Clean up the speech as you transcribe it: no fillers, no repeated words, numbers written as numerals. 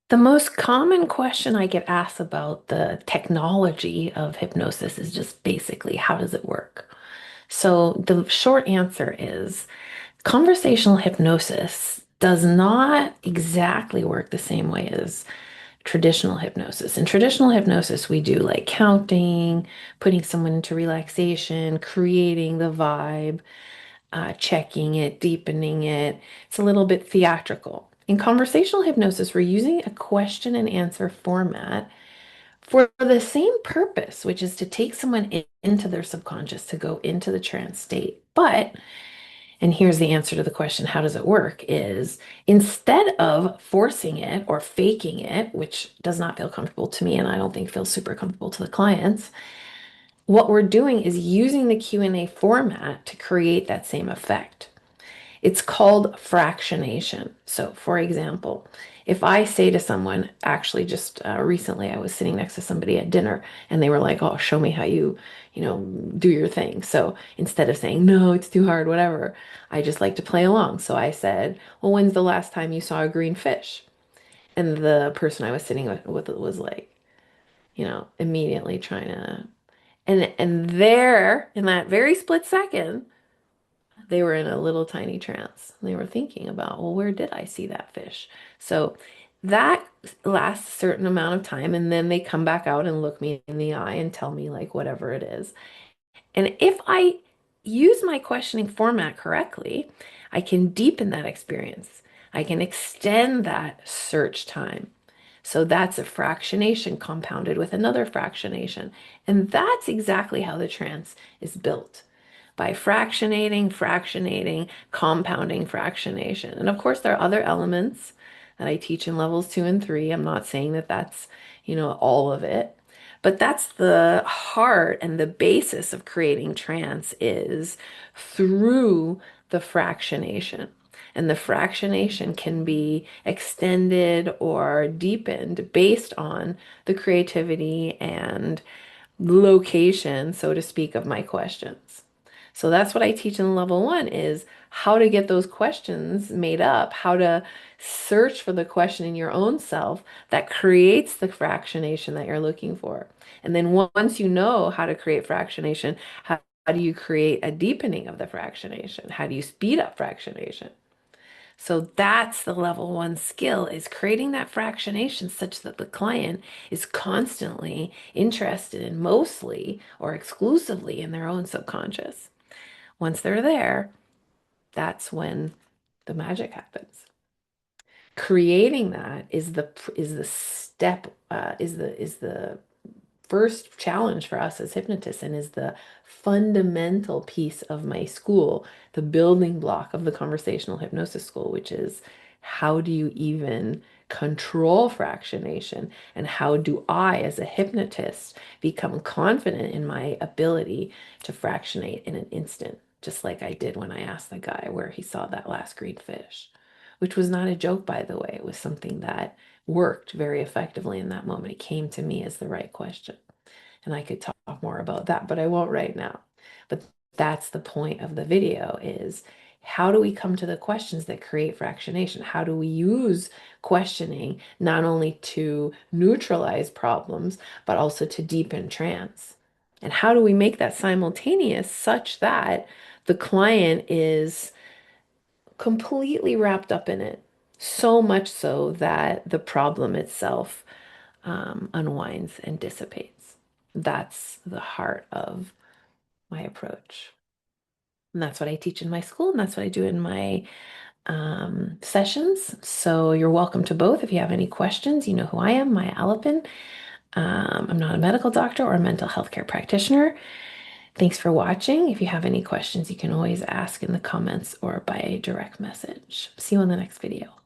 The most common question I get asked about the technology of hypnosis is just basically, how does it work? So the short answer is conversational hypnosis does not exactly work the same way as traditional hypnosis. In traditional hypnosis, we do like counting, putting someone into relaxation, creating the vibe, checking it, deepening it. It's a little bit theatrical. In conversational hypnosis, we're using a question and answer format for the same purpose, which is to take someone into their subconscious, to go into the trance state. But, and here's the answer to the question, how does it work? Is instead of forcing it or faking it, which does not feel comfortable to me and I don't think feels super comfortable to the clients, what we're doing is using the Q&A format to create that same effect. It's called fractionation. So, for example, if I say to someone, actually, just recently, I was sitting next to somebody at dinner and they were like, "Oh, show me how you do your thing." So instead of saying, "No, it's too hard," whatever, I just like to play along. So I said, "Well, when's the last time you saw a green fish?" And the person I was sitting with was like, immediately trying to, and there, in that very split second, they were in a little tiny trance. They were thinking about, well, where did I see that fish? So that lasts a certain amount of time, and then they come back out and look me in the eye and tell me like whatever it is. And if I use my questioning format correctly, I can deepen that experience. I can extend that search time. So that's a fractionation compounded with another fractionation. And that's exactly how the trance is built by fractionating, compounding fractionation. And of course, there are other elements that I teach in levels 2 and 3. I'm not saying that that's, all of it, but that's the heart and the basis of creating trance is through the fractionation. And the fractionation can be extended or deepened based on the creativity and location, so to speak, of my questions. So that's what I teach in level 1 is how to get those questions made up, how to search for the question in your own self that creates the fractionation that you're looking for. And then once you know how to create fractionation, how do you create a deepening of the fractionation? How do you speed up fractionation? So that's the level 1 skill is creating that fractionation such that the client is constantly interested in mostly or exclusively in their own subconscious. Once they're there, that's when the magic happens. Creating that is the step is the first challenge for us as hypnotists and is the fundamental piece of my school, the building block of the conversational hypnosis school, which is how do you even control fractionation? And how do I, as a hypnotist, become confident in my ability to fractionate in an instant, just like I did when I asked the guy where he saw that last green fish, which was not a joke, by the way. It was something that worked very effectively in that moment. It came to me as the right question. And I could talk more about that, but I won't right now. But that's the point of the video is how do we come to the questions that create fractionation? How do we use questioning not only to neutralize problems, but also to deepen trance? And how do we make that simultaneous such that the client is completely wrapped up in it? So much so that the problem itself unwinds and dissipates. That's the heart of my approach. And that's what I teach in my school, and that's what I do in my sessions. So you're welcome to both. If you have any questions, you know who I am, Maya Alapin. I'm not a medical doctor or a mental health care practitioner. Thanks for watching. If you have any questions, you can always ask in the comments or by direct message. See you in the next video.